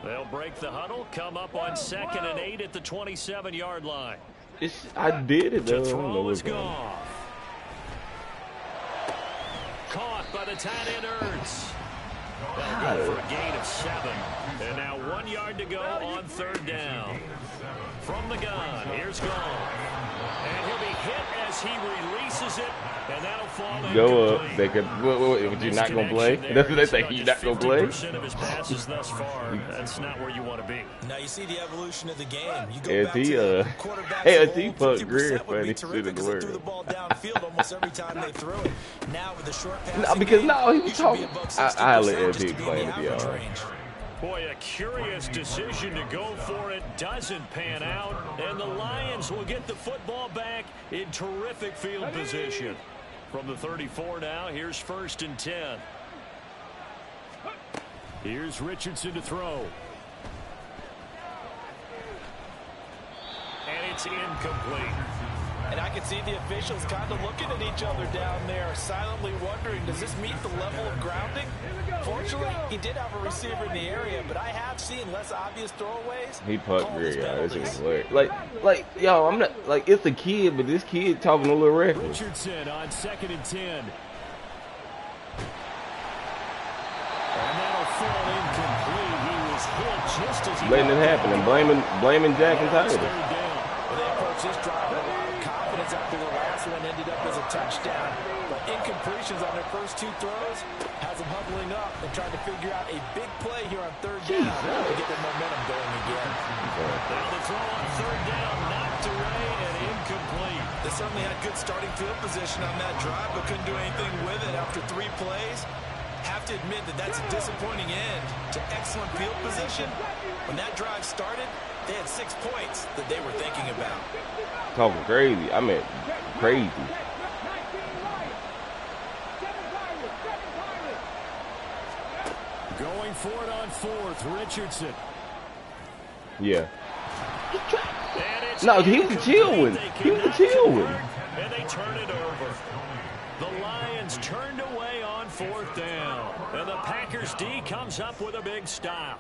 They'll break the huddle, come up on 2nd and 8 at the 27-yard line. I did it, though. To throw is Goff. Caught by the tight end Ertz. They'll go for a gain of 7. And now 1 yard to go on 3rd down. From the gun, here's Goff. And he'll be hit as he releases it. And that'll fall go up. They could. What, you're not gonna play? That's what they think. You're not gonna play. 50% of his passes thus far. That's not where you want to be. Now you see the evolution of the game. You go Hey, back to the quarterbacks. Put Greer would be funny. terrific because they threw the ball downfield almost every time they threw it. Now with the short pass. No, because he was talking. I let LT explain it, y'all. Boy, a curious decision to go for it doesn't pan out, and the Lions will get the football back in terrific field position. From the 34 now, here's 1st and 10. Here's Richardson to throw. And it's incomplete. And I can see the officials kind of looking at each other down there, silently wondering, does this meet the level of grounding? Fortunately, he did have a receiver in the area, but I have seen less obvious throwaways. He pucked Greer, y'all. This is weird. Like, yo, I'm not, like, it's a kid, but this kid talking a little reckless. Richardson on 2nd and 10. And that'll fall incomplete. He was hit just as he letting it happen and blaming Jack and Tyler. Well, they approached this drive with a lot of confidence after the last one ended up as a touchdown. But incompletions on their first 2 throws has them huddling up and trying to figure out a big play here on 3rd down to get their momentum going again. Now the throw on 3rd down, knocked away and incomplete. They certainly had good starting field position on that drive, but couldn't do anything with it after 3 plays. Have to admit that that's a disappointing end to excellent field position. When that drive started, they had 6 points that they were thinking about. Talking crazy. I mean, crazy. Going for it on 4th, Richardson. Yeah. No, he was a chill one. He was a chill one. And they turn it over. The Lions turned away on 4th down. And the Packers D comes up with a big stop.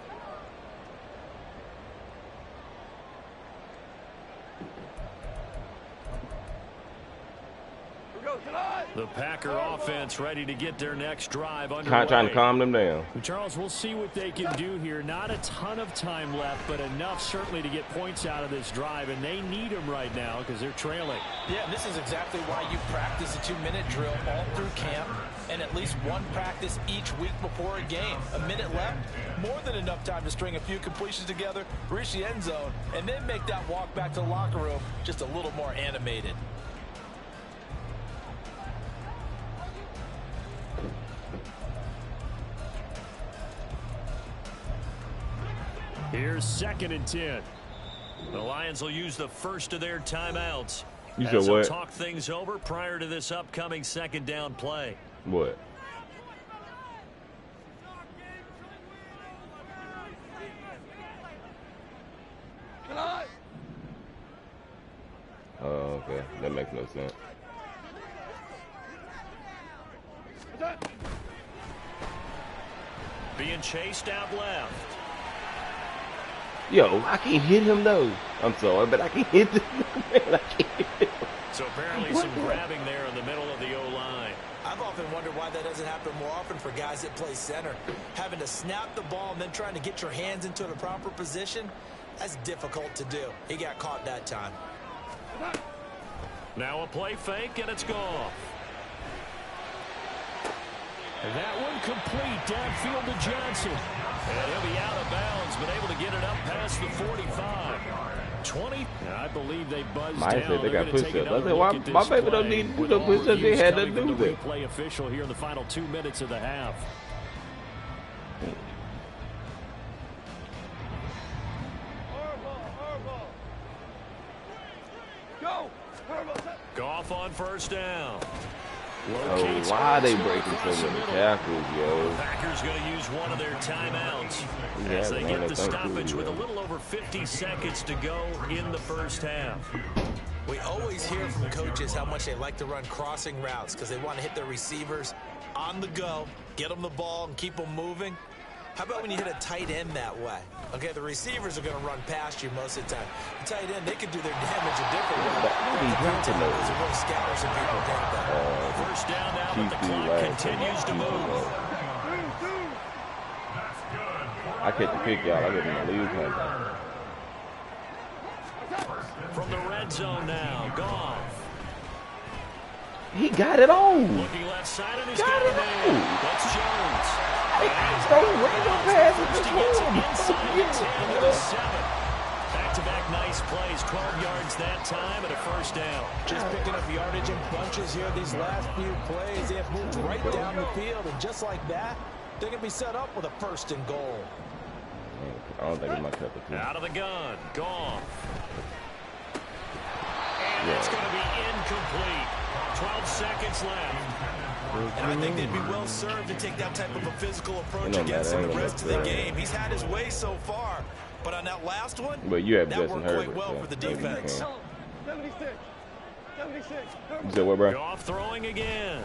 The Packer offense ready to get their next drive underway. Trying to calm them down. Charles, we'll see what they can do here. Not a ton of time left, but enough certainly to get points out of this drive, and they need them right now because they're trailing. Yeah, this is exactly why you practice a 2-minute drill all through camp and at least one practice each week before a game. A minute left, more than enough time to string a few completions together, reach the end zone, and then make that walk back to the locker room just a little more animated. Here's 2nd and 10. The Lions will use the first of their timeouts. You said what? Talk things over prior to this upcoming 2nd down play. What? Oh, okay. That makes no sense. Being chased out left. Yo, I can't hit him though. I'm sorry, but I can't hit him. Man, I can't hit him. So apparently some grabbing there in the middle of the O-line. I've often wondered why that doesn't happen more often for guys that play center. Having to snap the ball and then trying to get your hands into the proper position, that's difficult to do. He got caught that time. Now a play fake, and it's gone. And that one complete downfield to Johnson. And he'll be out of bounds, but able to get it up past the 45. 20. I believe they buzzed down. Said they got push-ups. I said, why my baby don't need to push ups. They had nothing to do with it. Play official here in the final 2 minutes of the half. Goff on 1st down. Oh, why are they breaking so many tackles, yo? Packers going to use one of their timeouts as they get the stoppage with a little over 50 seconds to go in the first half. We always hear from coaches how much they like to run crossing routes because they want to hit their receivers on the go, get them the ball, and keep them moving. How about when you hit a tight end that way? Okay, the receivers are going to run past you most of the time. The tight end, they can do their damage a different way. There's a real scatter some people think that. First down now, but the clock continues to move. I catch the pick, y'all. I get in the lead contact. From the red zone now, Goff. He got it on. Looking left side and he's got it on. That's Jones. Don't random passes. First he gets it inside the 10 to the 7. Back-to-back nice plays, 12 yards that time and a first down. Just picking up yardage in bunches here these last few plays. They have moved right down the field, and just like that, they're going to be set up with a first and goal. I don't think it's my cup of tea. Out of the gun, Goff. And it's going to be incomplete. 12 seconds left. And I think they'd be well served to take that type of a physical approach against him the rest of the game. He's had his way so far, but on that last one, but you have that worked quite well for the defense. 76. You said what, bro? Goff throwing again.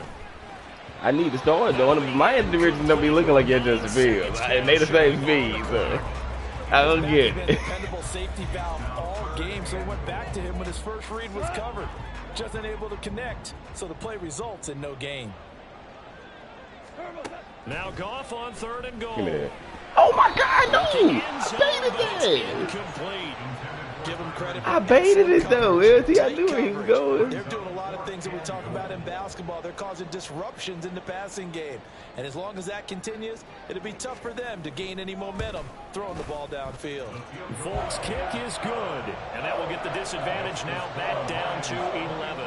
I need to start doing my division don't be looking like you're Justin Fields. And they the same speed, so I don't get it. Dependable safety valve all game, so he went back to him when his first read was covered. Just unable to connect, so the play results in no gain. Now Goff on third and goal. Give me that. Oh my God, no! I baited that. Incomplete. Give him credit. I baited it though. I knew where he was going. They're doing a lot of things that we talk about in basketball. They're causing disruptions in the passing game, and as long as that continues, it'll be tough for them to gain any momentum throwing the ball downfield. Folk's kick is good, and that will get the disadvantage now back down to 11.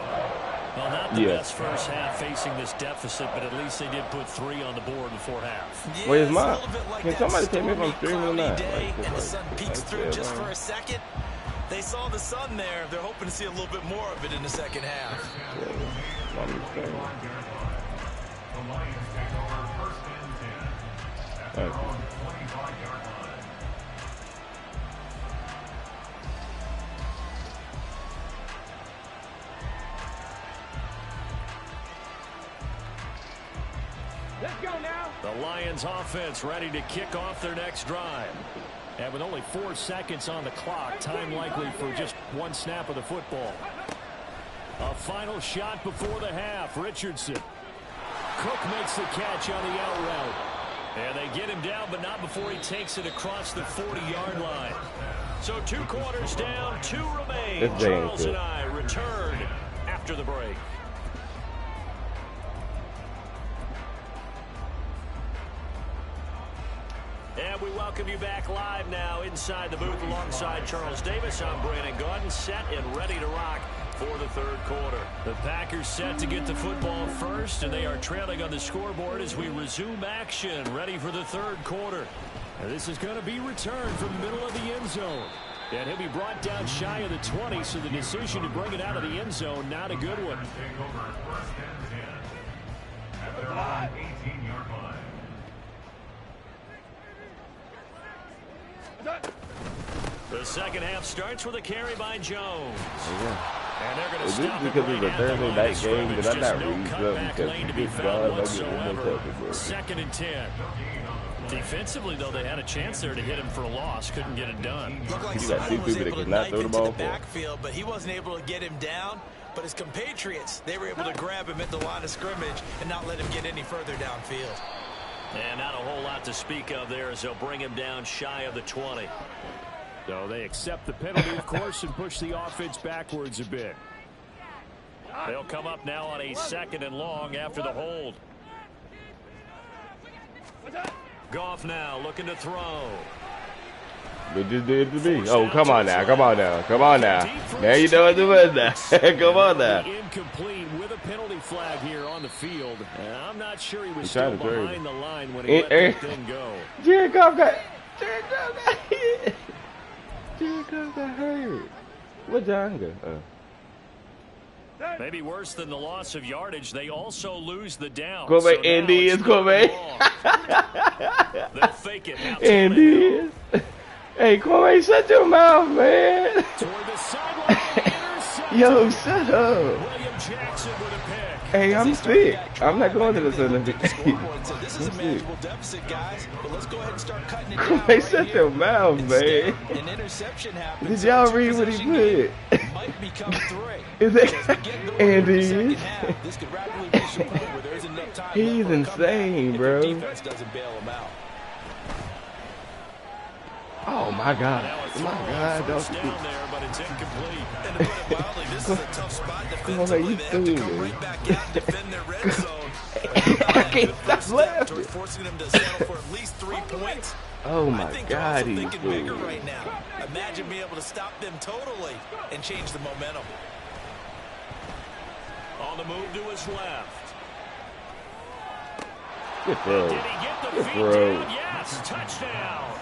Well, not the best first half facing this deficit, but at least they did put 3 on the board before half. Yeah, where's mine? Like Can somebody tell me if I'm streaming or not? Day, and the sun peeks through just for a second. They saw the sun there. They're hoping to see a little bit more of it in the second half. Let's go now. The Lions offense ready to kick off their next drive. And with only 4 seconds on the clock, time likely for just one snap of the football. A final shot before the half. Richardson. Cook makes the catch on the out route. And they get him down, but not before he takes it across the 40-yard line. So 2 quarters down, 2 remain. Charles and I return after the break. And we welcome you back live now inside the booth alongside Charles Davis. I'm Brandon Gaudin, set and ready to rock for the third quarter. The Packers set to get the football first, and they are trailing on the scoreboard as we resume action, ready for the third quarter. And this is going to be returned from the middle of the end zone. And he'll be brought down shy of the 20, so the decision to bring it out of the end zone, not a good one. The second half starts with a carry by Jones. And they're going to stop because it's a Thursday night game, but I'm not no reading cutback lane to be found whatsoever. Second. 2nd and 10. Defensively, though, they had a chance there to hit him for a loss. Couldn't get it done. Looked like You got 2 someone was people that able to cannot knife throw the into ball the for. backfield, but he wasn't able to get him down. But his compatriots, they were able to grab him at the line of scrimmage and not let him get any further downfield. And not a whole lot to speak of there as they'll bring him down shy of the 20. So they accept the penalty, of course, and push the offense backwards a bit. They'll come up now on a 2nd and long after the hold. Goff now looking to throw. But just do it to me. Oh, come on now. Come on now. Come on now. Now you know what to do now. Come on now. Incomplete with a penalty flag here on the field. And I'm not sure he was trying still to trade behind the line when he let that thing go. Jared Goff got hit. Jared Goff got hurt. What John got? Maybe worse than the loss of yardage, they also lose the down. Kobe, So now Andy it's is Kobe. They'll fake it. Now Andy is. Hey, Kobe, shut your mouth, man. Toward the sideline, interception. Yo, shut up. William Jackson with a pick. Hey, I'm sick. I'm not going to the Olympics. This is a manageable deficit, guys. But let's go ahead and start cutting it down. Hey, right shut here. your mouth, Instead, man. an interception happens. Did y'all So read what he two-possession put? game might become 3. Is As we that get going in the Andy? second half, this could rapidly reach a point where there isn't enough time He's left for a comeback insane, if bro. their defense doesn't bail them out. Oh my God! Now a My throw on God! first Don't down there, but it's incomplete. And to put it mildly, this is a tough spot Come on, man, defensively. you They have to come stupid. right back out and defend their red zone. I can't stop laughing. Towards forcing them to settle for at least 3 points. Oh I my think they're God, also he's thinking bigger fool. right now. Imagine being able to stop them totally and change the momentum. On the move to his left. Good throw. Did he get the Good feet throw. down? Yes, touchdown.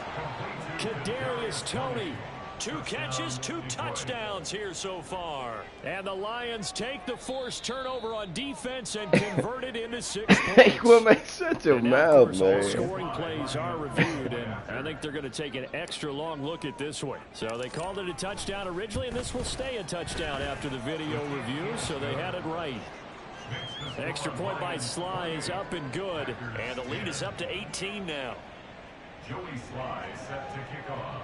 Kadarius Toney. 2 catches, 2 touchdowns here so far. And the Lions take the forced turnover on defense and convert it into 6 Hey, points. well, man, shut your And now, of mouth, course, all man. scoring plays are reviewed, and I think they're going to take an extra long look at this one. So they called it a touchdown originally, and this will stay a touchdown after the video review, so they had it right. Extra point by Sly is up and good. And the lead is up to 18 now. Joey Sly set to kick off.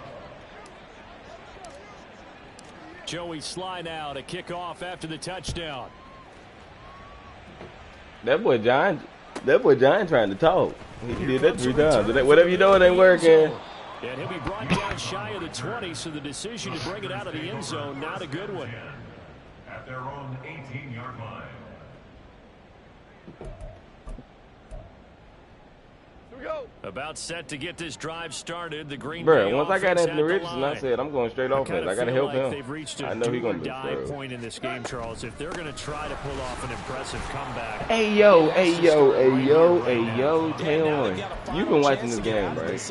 Joey Sly now to kick off after the touchdown. That boy John trying to talk. He did that 3 times. Whatever you doing ain't working. And he'll be brought down shy of the 20, so the decision to bring it out of the end zone, not a good one. At their own 18-yard line. Here we go. About set to get this drive started. The Green Bro, Bay once I got offense Anthony at the Richardson, I line. said I'm going straight offense. Kind I of got to feel help like him. they've reached I a know he's do going or to be die throw. point in this game, Charles. If they're going to try to pull off an impressive comeback, Hey yo, Taylor. You've been watching this game, right?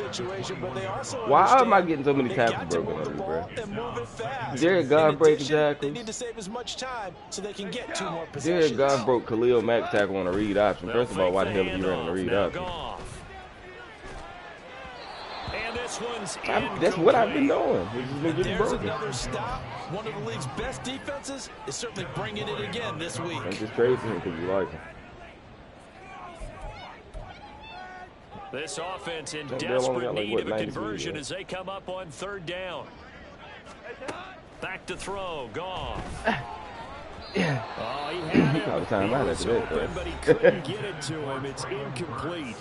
Why am I getting so many tackles broken on me, bro? Jared Goff breaking They tackles. need to save as much time so they can get 2 more Jared possessions. Goff broke Khalil Mack's tackle on a read option. They'll First of all, why the fake hell are you running a handoff. read Now option? Goff. And this one's That's what I've been incomplete. doing. It's just been getting There's broken. another stop. One of the league's best defenses is certainly bringing it again this week. I'm just trading him because you like him. This offense in That Bill only desperate got, like, need what, of a 90 conversion feet, as they come up on 3rd down. Back to throw. Goff. oh, he had He called a timeout He after was that, open, though. but he couldn't get it to him. It's incomplete.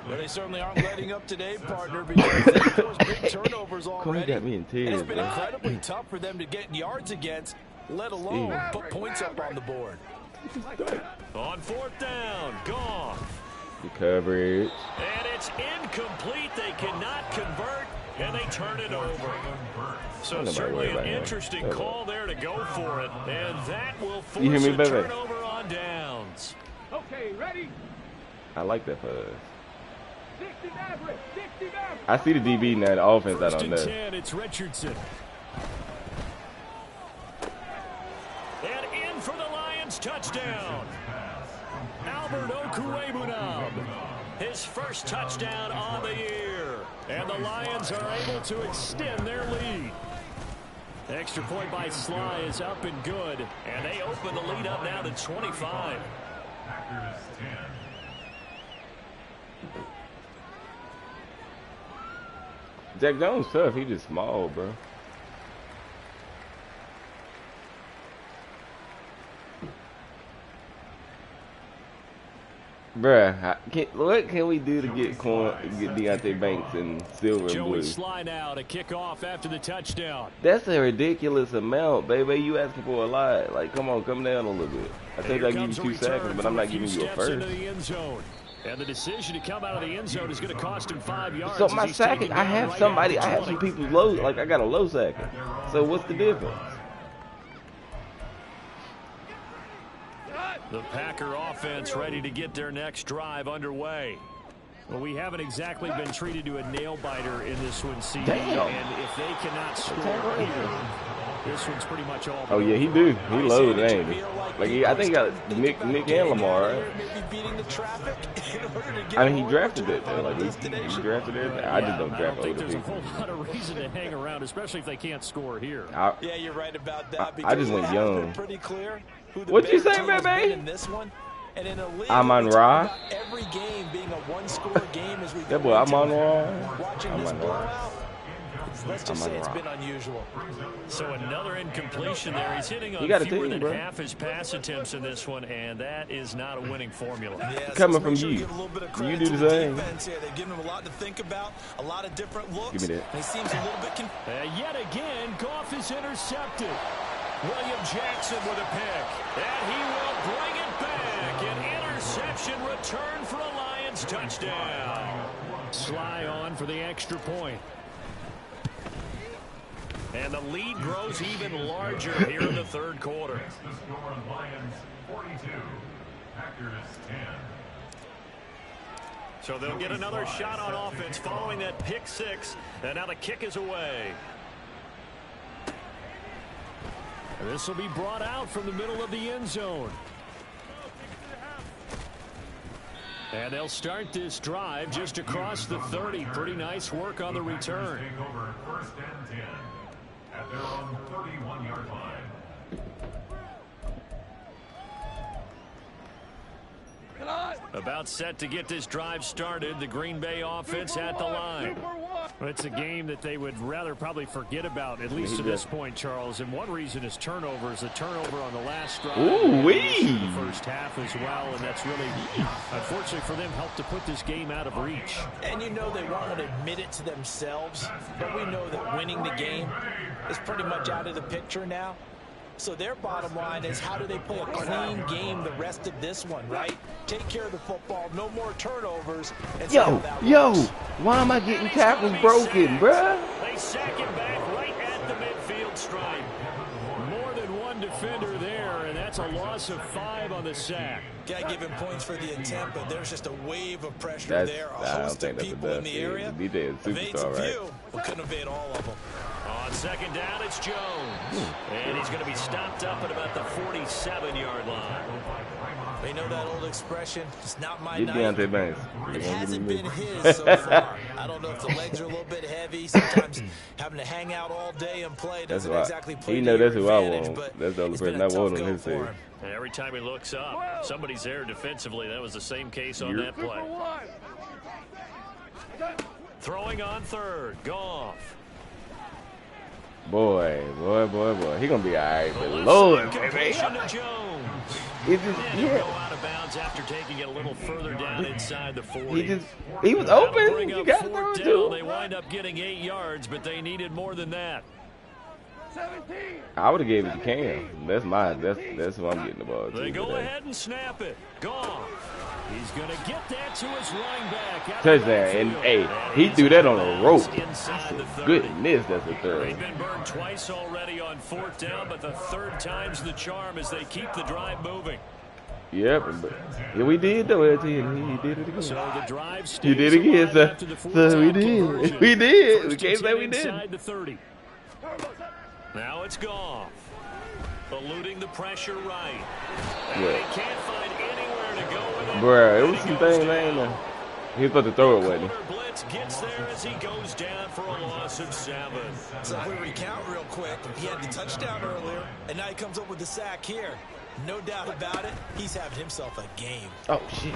Well, they certainly aren't letting up today, partner, because they've caused big turnovers already. got me in And tears, it's been bro. incredibly tough for them to get yards against, let alone Steve. put points up on the board. On 4th down. Goff. The coverage. And it's incomplete. They cannot convert, and they turn it over. So Nobody certainly worry an about him. interesting Shut up. call there to go for it. And that will force You hear me, a baby? turnover on downs. Okay, ready? I like that for us. 60 average. 60 average. I see the DB now, the offense out 1st on and that. 10, it's Richardson. And in for the Lions touchdown. Albert Okwuegbunam. His first touchdown on the year. And the Lions are able to extend their lead. Extra point by Sly is up and good. And they open the lead up now to 25. Packers 10. Jack Jones tough. He just small, bro. Bruh, what can we do to get Deontay Banks and Silver and Joey Blue? Sly now to kick off after the touchdown. That's a ridiculous amount, baby. You asking for a lot. Like, come on, come down a little bit. I think Here I give you comes a 2 return seconds, but from I'm not a few giving you a steps first. into the end zone. And the decision to come out of the end zone is going to cost him 5 yards. So as my he's second, taken I down have right somebody, at I the have some 20. people's low, like I got a low second. So what's the difference? The Packer offense ready to get their next drive underway. Well, we haven't exactly been treated to a nail-biter in this one, CD. Damn. And if they cannot score Damn. here, this one's pretty much all. Oh yeah, he do. He loaded, ain't he? Like I think he got Nick and Lamar, right? Maybe beating the traffic in order to get I mean, he home drafted to it though. Like he drafted it. I just don't I draft don't think older there's a people. whole lot of reason to hang around, especially if they can't score here. Yeah, you're right about I that. just because went it has young. been pretty clear. who the What you better say, team has baby? been in this one. And in a league, Amon we talk Ra. about every game being a one-score game as we That go boy, into Amon it. Ra. Watching this Amon Ra. blowout, let's just say Amon it's Ra. been unusual. So another incompletion there. He's hitting on You got a fewer team, than bro. half his pass attempts in this one, and that is not a winning formula. Yeah, so Coming let's from make sure to you. give a little bit of You credit do to the same. defense here. They've given him a lot to think about, a lot of different looks. Give me that. And he seems a little bit Yet again, Goff is intercepted. William Jackson with a pick, and he will bring it back. An interception return for a Lions touchdown. Sly on for the extra point. And the lead grows even larger here in the third quarter. The score, Lions 42, Packers 10. So they'll get another shot on offense following that pick six, and now the kick is away. This will be brought out from the middle of the end zone. And they'll start this drive just across the 30. Pretty nice work on the return. Take over first and 10 at their own 31-yard line. About set to get this drive started. The Green Bay offense at the line. Well, it's a game that they would rather probably forget about, at least to this point, Charles. And one reason is turnovers. The turnover on the last drive. Ooh-wee. In the first half as well, and that's really, unfortunately for them, helped to put this game out of reach. And you know they won't admit it to themselves, but we know that winning the game is pretty much out of the picture now. So their bottom line is, how do they play a clean game the rest of this one, right? Take care of the football, no more turnovers. And see how that works. Why am I getting tackles broken, bruh? They sack him back right at the midfield stripe. More than one defender there, and that's a loss of 5 on the sack. Got to give him points for the attempt, but there's just a wave of pressure there. A I don't host think of that's people enough. in the area. DJ is Evades a superstar, right? few, but couldn't evade all of them. On second down, it's Jones. And he's going to be stopped up at about the 47-yard line. They know that old expression, it's not my Get night. Deontay Banks. It hasn't been his so far. I don't know if the legs are a little bit heavy. Sometimes having to hang out all day and play That's doesn't why. exactly play You to know your that's who I advantage, want. but That's the only it's been person a I want tough on go his for team. him. And every time he looks up, somebody's there defensively. That was the same case on that play. Throwing on third. Goff. Boy. He gonna be all right, but The left Lord, side baby. completion to Jones. It's just, And he'll go yeah. out of bounds after taking it a little further down inside the 40. He was That'll open. bring You up got to throw fourth it down. They to wind up getting 8 yards, but they needed more than that. 17. I would have gave it to Cam. That's who I'm getting the ball to. They go today. ahead and snap it. Goff. He's going to get that to his running back. out of Touchdown. the And backfield. hey, he threw that on a rope. I Inside said, the 30. goodness, that's a They've third. been burned twice already on fourth down, but the third time's the charm as they keep the drive moving. Yep. Yeah, we did though. He did it again. So the drive stays You did it again, alive sir. after the fourth So we down did. conversion. We did. We First can't and say 10 we did. inside the 30. Now it's Goff. Eluding the pressure right. And Yeah. he can't find anywhere to go with it. Bruh, it And was he some goes things, down. man. He was supposed to throw it, wasn't he? Corner blitz gets there as he goes down for a loss of 7. So if we recount real quick, he had the touchdown earlier, and now he comes up with the sack here. No doubt about it, he's having himself a game. Oh, shit.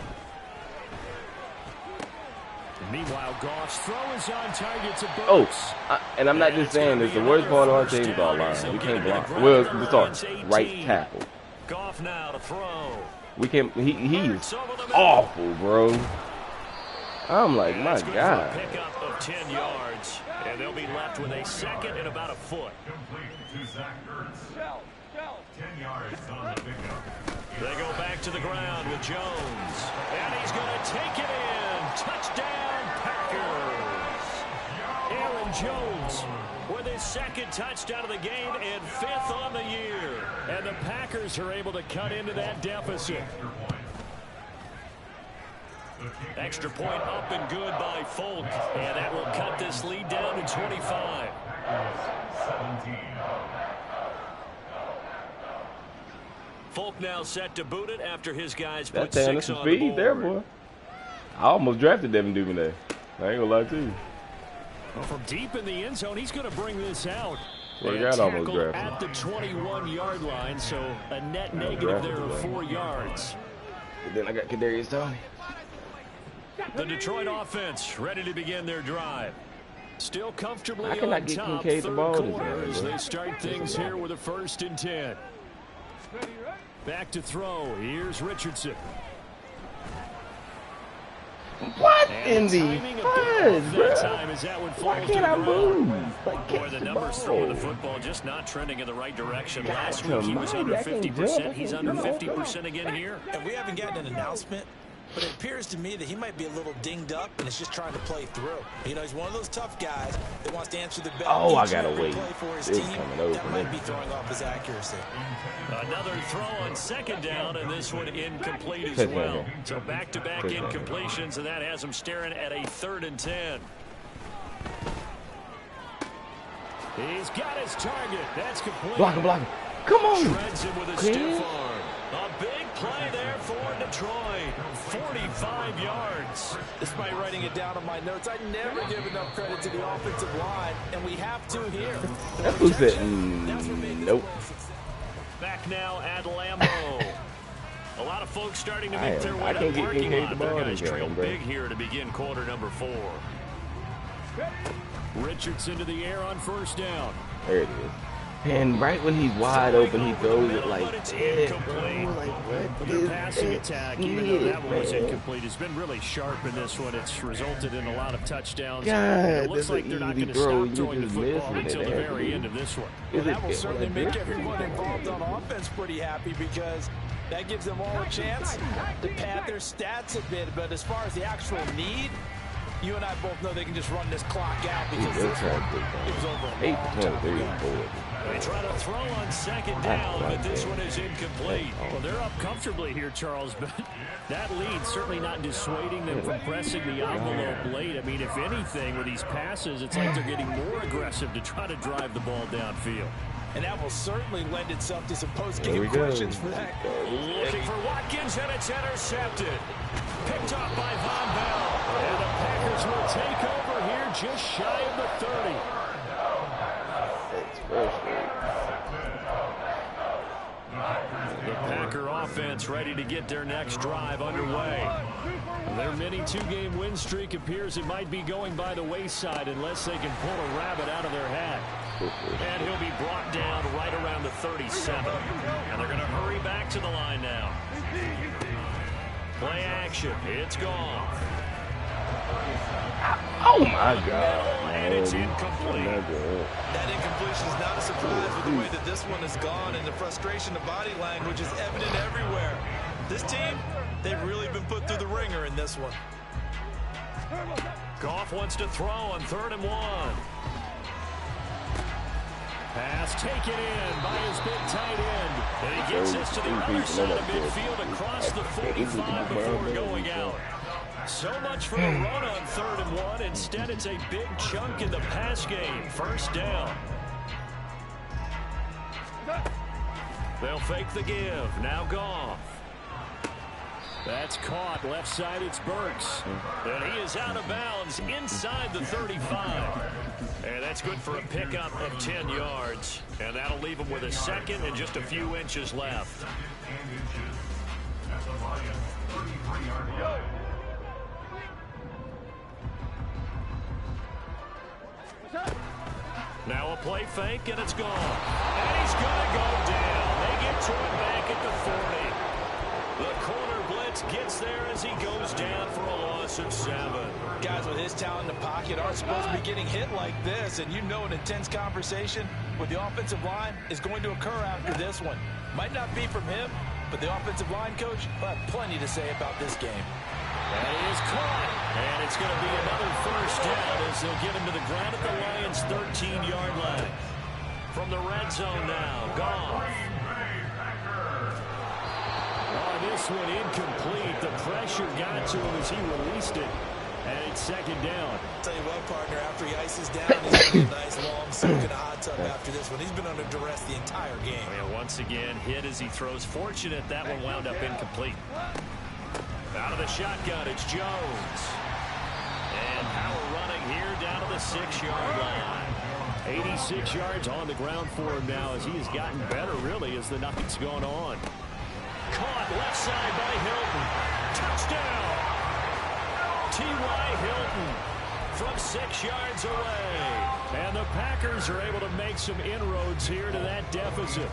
Meanwhile, Goff's throw is on target to Oh, Burks. and I'm not just saying this. The worst part of our team is our line. We can't block. Well, sorry, right tackle. Goff now to throw. We can't. He's awful, bro. I'm like, my That's good for a God. pickup of 10 yards, and they'll be left with a second and about a foot. Complete to Zach Ertz. Shell. 10 yards on the pickup. They go back to the ground with Jones, and he's going to take it in. Touchdown, Packers. Aaron Jones. With his second touchdown of the game and 5th on the year. And the Packers are able to cut into that deficit. Extra point up and good by Folk, and that will cut this lead down to 25. 17. Folk now set to boot it after his guys put That's 6 some on the speed board. there, boy. I almost drafted Devin Duvernay. I ain't gonna lie to you. Well, from deep in the end zone, he's going to bring this out. Well, And God almost tackle drafted at the 21-yard line, so a net negative there of 4 yards. And then I got Kadarius Toney. The Detroit offense ready to begin their drive. Still comfortably I cannot on get top, Kincaid the third ball this quarter game, as bro. they start things here with a 1st and 10. Back to throw. Here's Richardson. What And in the timing a bit fudge, off bro? that time as that one Why falls can't to I the ground. move? Like, Boy, catch the the numbers throwing the ball. football just not trending in the right direction. God Last week he was under almighty, I can't 50%. jump. He's under 50% again here. And we haven't gotten an announcement, but it appears to me that he might be a little dinged up and is just trying to play through. You know, he's one of those tough guys that wants to answer the bell. Oh, I each gotta and every wait. play for his It's team. coming over That me. might be throwing off his accuracy. Another throw on 2nd down, and this one incomplete as well. So back-to-back incompletions, and that has him staring at a 3rd and 10. He's got his target. That's complete. Block him, block him. Come on. Shreds him with a stiff arm. A big play there for Detroit. 45 yards. Despite writing it down on my notes, I never give enough credit to the offensive line, and we have to here. That's who said, nope. Back now at Lambeau. A lot of folks starting to make their way I to can't the get parking Kincaid lot. the Their ball guys this trail game, bro. big here to begin quarter number 4. Richardson to the air on 1st down. There it is. And right when he's wide open, he throws it like But it's that, bro. incomplete. Like, what The is passing that attack, even though that one was man? incomplete, has been really sharp in this one. It's resulted in a lot of touchdowns. God, And it looks that's like an they're not easy going to throw. stop You throwing the just football missing it until the there, very dude. end of this one. Is That it will certainly like make this? everyone involved on offense pretty happy because that gives them all a chance to pad their stats a bit. But as far as the actual need, you and I both know they can just run this clock out because They're this trying one, to it was over a 8 long to time 23 ago. forward. They try to throw on 2nd down, but this one is incomplete. Well, they're up comfortably here, Charles, but that lead certainly not dissuading them from pressing the envelope late. I mean, if anything, with these passes, it's like they're getting more aggressive to try to drive the ball downfield. And that will certainly lend itself to some There post-game we go. questions for that. Looking for Watkins, and it's intercepted. Picked up by Von Bell. And the Packers will take over here just shy of the 30. That's frustrating. The Packer offense ready to get their next drive underway. Their mini 2-game win streak appears it might be going by the wayside unless they can pull a rabbit out of their hat. And he'll be brought down right around the 37. And they're going to hurry back to the line now. Play action. It's gone. Oh my God, And it's man. incomplete. That incompletion is not a surprise with the way that this one has gone, and the frustration, the body language is evident everywhere. This team, they've really been put through the ringer in this one. Goff wants to throw on 3rd and 1. Pass taken in by his big tight end. And he gets this to the other side of midfield across the 45 before going out. So much for the run on 3rd and 1. Instead, it's a big chunk in the pass game. 1st down. They'll fake the give. Now Goff. That's caught. Left side, it's Burks. And he is out of bounds inside the 35. And that's good for a pickup of 10 yards. And that'll leave him with a 2nd and just a few inches left. Now a play fake, and it's gone. And he's going to go down. They get to it back at the 40. The corner blitz gets there as he goes down for a loss of 7. Guys with his talent in the pocket aren't supposed to be getting hit like this, and you know an intense conversation with the offensive line is going to occur after this one. Might not be from him, but the offensive line coach will have plenty to say about this game. And he is caught. And it's going to be another 1st down as they'll get him to the ground at the Lions' 13-yard line. From the red zone now, Goff. Oh, this one incomplete. The pressure got to him as he released it. And it's 2nd down. Tell you what, partner, after he ices down, he's going to get a nice long soak in a hot tub after this one. He's been under duress the entire game. And once again, hit as he throws. Fortunate that one wound up incomplete. Out of the shotgun, it's Jones. And power running here down to the 6-yard line. 86 yards on the ground for him now as he has gotten better, really, as the night's gone on. Caught left side by Hilton. Touchdown! T.Y. Hilton from 6 yards away. And the Packers are able to make some inroads here to that deficit.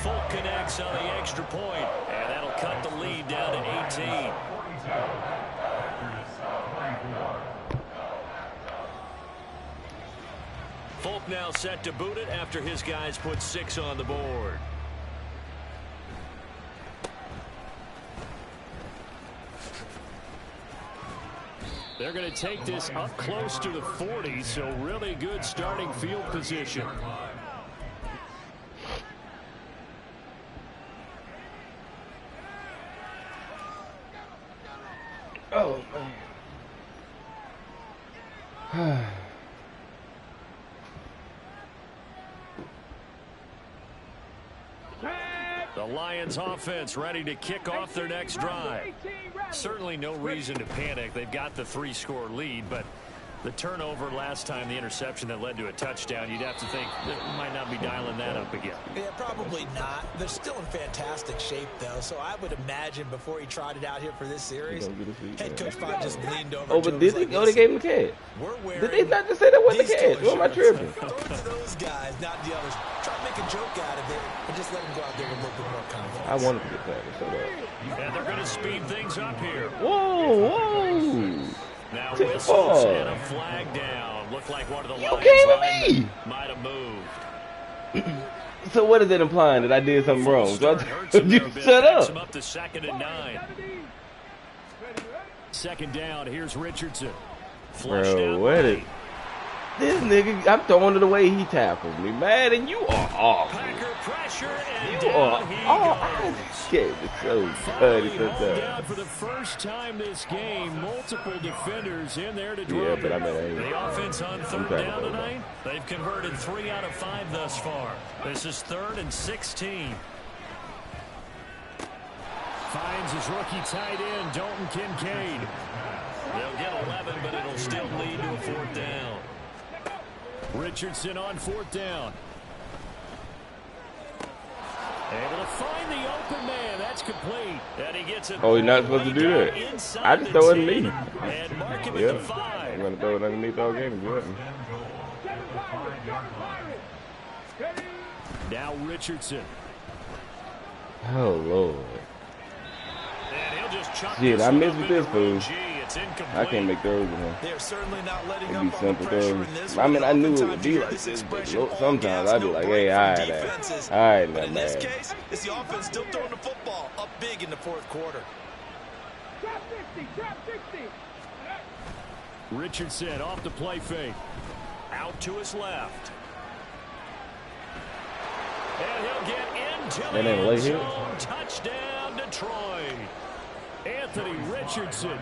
Folk connects on the extra point, and that'll cut the lead down to 18. Folk now set to boot it after his guys put 6 on the board. They're going to take this up close to the 40, so really good starting field position. Oh, man. The Lions offense ready to kick off their next drive. Certainly no reason to panic. They've got the 3-score lead, but the turnover last time, the interception that led to a touchdown, you'd have to think they might not be dialing that up again. Yeah, probably not. They're still in fantastic shape, though, so I would imagine before he trotted out here for this series, head coach probably just leaned over. Oh, but did they? Oh, they gave him the catch. Did they not just say that wasn't the catch? What am I tripping? Throw it to those guys, not the others. Try to make a joke out of it, and just let them go out there with a little bit more confidence. I wanted to get that. Shut up. And they're going to speed things up here. Whoa, whoa. Now whistles and a flag down. Looked like one of the Lions kidding me? might have moved. So what is it implying? That I did something wrong? So you shut up. Up to 2nd and 9. Second down, here's Richardson. Bro, what is this nigga? I'm throwing it away. He tackled me, man, and you are awful. Packer pressure and You are down he awful. goes. Shit, it's so Finally funny hauled sometimes. down for the first time this game. Multiple defenders in there to Yeah, drop but I it. mean, I ain't. The offense on I'm 3rd trying to down go tonight, they've converted 3 out of 5 thus far. This is 3rd and 16. Finds his rookie tight end, Dalton Kincaid. They'll get 11, but it'll still lead to a 4th down. Richardson on 4th down. Able to find the open man. That's complete. And he gets it. Oh, you're not supposed to do that. I just throw it underneath. And mark him at Yeah, the 5. I'm gonna throw it underneath all game. Good. Now Richardson. Oh Lord. And he'll just chuck Shit, this I one missed up with this into fool. Gee, it's incomplete. I can't make throws with him. They're certainly not letting It'd up be on the simple pressure throws. in this I one. mean, I knew it would Oftentimes be you hear like this this, but expression, all sometimes gas, I'd be no like, break hey, from alright, defenses. alright, But in this man. case, it's the offense still throwing the football up big in the 4th quarter. Trap 60, trap 60. Richardson off the play fake. Out to his left. And he'll get into And the then lay end here. zone. Touchdown, Detroit. Anthony Richardson.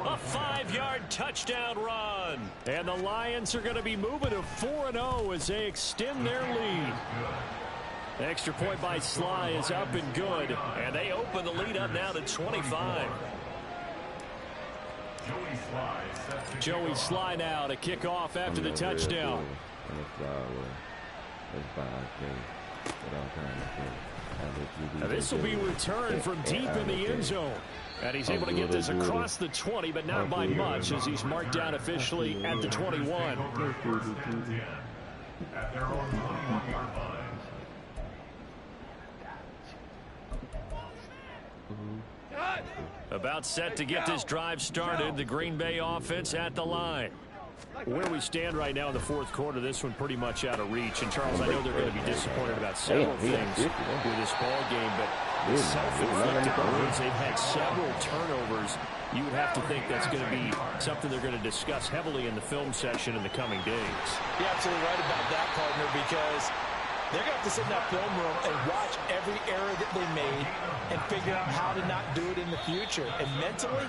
A 5-yard touchdown run. And the Lions are going to be moving to 4-0 as they extend their lead. Extra point by Sly is up and good. And they open the lead up now to 25. Joey Sly now to kick off after the touchdown. Now this will be returned from deep in the end zone. And he's able to get this across the 20, but not by much as he's marked down officially at the 21. At their own 21-yard line. About set to get this drive started. The Green Bay offense at the line. Where we stand right now in the 4th quarter, this one pretty much out of reach. And Charles, I know they're going to be disappointed about several things with this ball game, but it's self-inflicted wounds. They've had several turnovers. You would have to think that's going to be something they're going to discuss heavily in the film session in the coming days. You're absolutely right about that, partner, because they're going to have to sit in that film room and watch every error that they made and figure out how to not do it in the future. And mentally,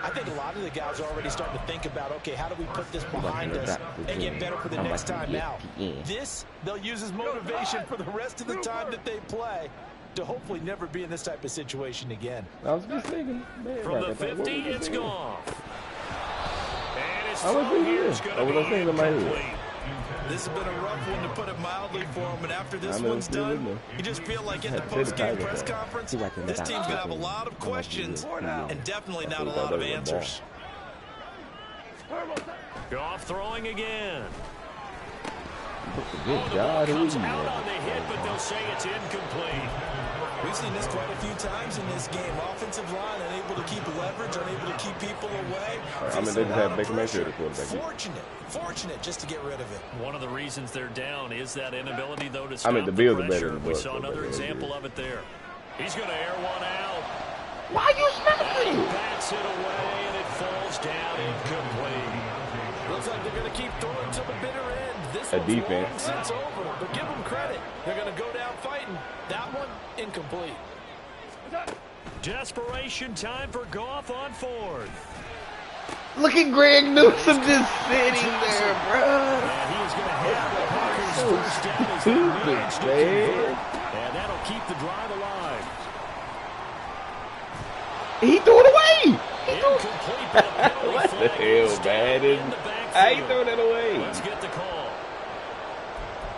I think a lot of the guys are already starting to think about, okay, how do we put this behind us and get better for the next time out? This, they'll use as motivation for the rest of the time that they play to hopefully never be in this type of situation again. I was just thinking, man, From the 50, it's gone. And it's I was thinking Here's this. gonna I was be thinking in my head. incomplete. This has been a rough one to put it mildly for him, and after this I know, one's still in done, there. you just feel like in Had the to say the post-game title press thing. conference, See, like in the this team's back. going to have a lot of questions and definitely not a lot of answers. Goff throwing again. Good The God, ball comes who out on the hit, but they'll say it's incomplete. We've seen this quite a few times in this game. Offensive line unable to keep leverage, unable to keep people away. I mean, they just had Baker Mayfield at quarterback. Fortunate just to get rid of it. One of the reasons they're down is that inability, though, to I stop mean, the Bills are pressure. better than the We Bucs, saw so another they're example good. of it there. He's going to air one out. Why you He snapping? bats it away, and it falls down incomplete. Looks like they're going to keep throwing to the bitter end. This A one's defense. long since over, but give them credit. They're going to go down fighting. That one, incomplete. Desperation time for Goff on fourth. Look at Greg Newsom just sitting there, bro. And he is going to have the Packers first down as they manage to Stupid, convert. man. And that'll keep the drive alive. He threw it away. Incomplete, but a penalty What the flag is hell, down man? in the How you backfield. throw that away? Let's get the call.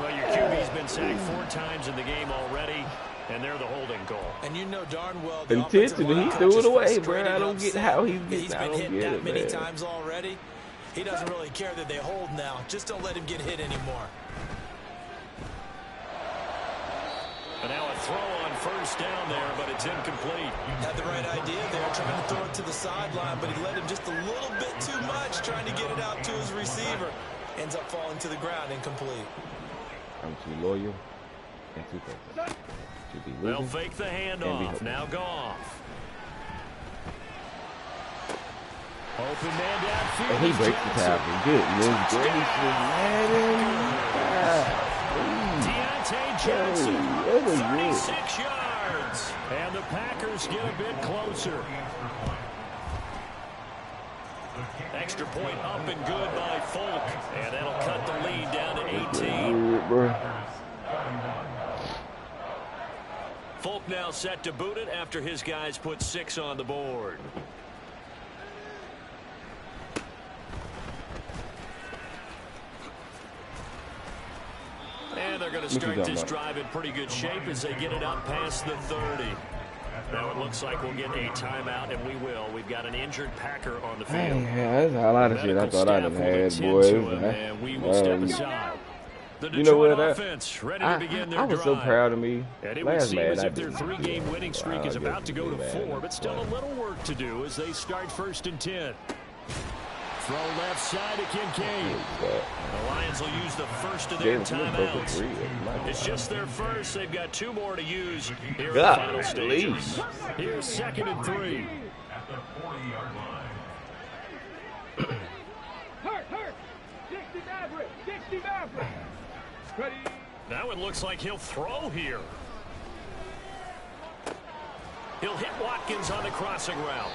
Well, your QB's been sacked 4 times in the game already, and they're the holding call. And you know darn well the offensive Intentionally, line he coach threw it is away, bro. frustrated I and don't get upset. how he's He's getting. I been don't hit get that it, many man. times already. He doesn't really care that they hold now. Just don't let him get hit anymore. And now a throw on first down there, but it's incomplete. Had the right idea there, trying to throw it to the sideline, but he let him just a little bit too much, trying to get it out to his receiver. Ends up falling to the ground, incomplete. I'm too loyal and too faithful to be They'll losing. fake the And be handoff. hopeful. Now Goff. Open man downfield. And he breaks the tackle. Goodness gracious, Madden. Deontay Johnson, That was good. 36 yards. And the Packers get a bit closer. Extra point up and good by Folk. And that'll cut the lead down to 18. Good, bro. Folk now set to boot it after his guys put 6 on the board. And they're going to start this drive in pretty good shape as they get it up past the 30. Now it looks like we'll get a timeout, and we will. We've got an injured Packer on the field. Yeah, that's a lot of shit I thought I done had, boys. And we will step aside. The You know Detroit what? offense ready to begin their I was so drive. proud of me. And it would Last seem man, as I if their didn't. 3-game winning streak is I about to go to guess 4, but still a little work to do as they start 1st and 10. Throw left side to Kincaid. The Lions will use the first of their timeouts. It's just their first. They've got 2 more to use here in the final stages. Here's 2nd and 3. At the 40-yard line. Hurt. 60 Maverick. Ready. Now it looks like he'll throw here. He'll hit Watkins on the crossing route.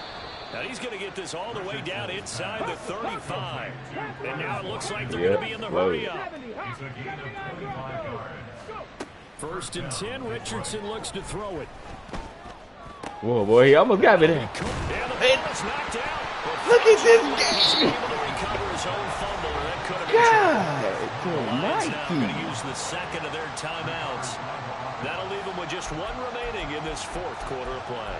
Now he's going to get this all the way down inside the 35. And now it looks like they're going to be in the hurry up. It's a gain of 25 yards. 1st and 10. Richardson looks to throw it. Whoa, boy, he almost got me there. And the ball is knocked out. Look at this He's game. able to recover his own fumble, and that could have been God, the Lions now going to almighty. use the 2nd of their timeouts. That'll leave them with just 1 remaining in this 4th quarter of play.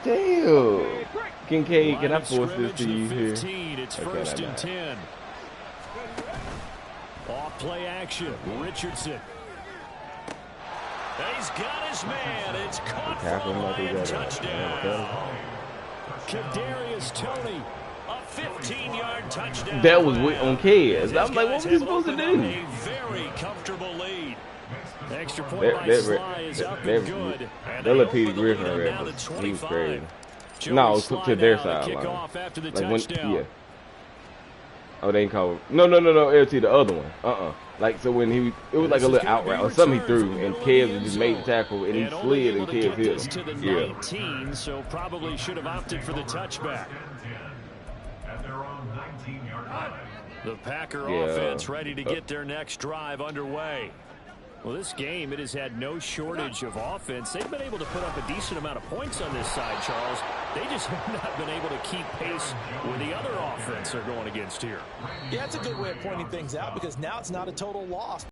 Damn. Kincaid, can I Line of force this scrimmage to you to here? 15. It's Okay, 1st and not. 10. Off play action. Richardson. He's got his man. It's caught Tackle for a him like he Lion got it. touchdown. Kadarius Toney. A 15-yard touchdown. That was grab. on kids. These I'm like, what guys was he have supposed to opened do? up a very comfortable lead. Extra point That- by that- Sly is up that- and good. And They let open Peter the Griffin lead rep down to us. He was 25. crazy. Joey No, Sly to their now side kick line. off after the Like when, touchdown. yeah. Oh, they ain't called. No, LT, the other one. Like, so when it was like a little out route or something he threw, and Kevin just made the tackle, and he And only slid, able and to Kev get this hit to the him. Yeah. 19, so probably should have opted for the touchback. 10-10 at their own 19-yard line. The Packer Yeah. offense ready to get their next drive underway. Well, this game, it has had no shortage of offense. They've been able to put up a decent amount of points on this side, Charles. They just have not been able to keep pace with the other offense they're going against here. Yeah, that's a good way of pointing things out because now it's not a total loss.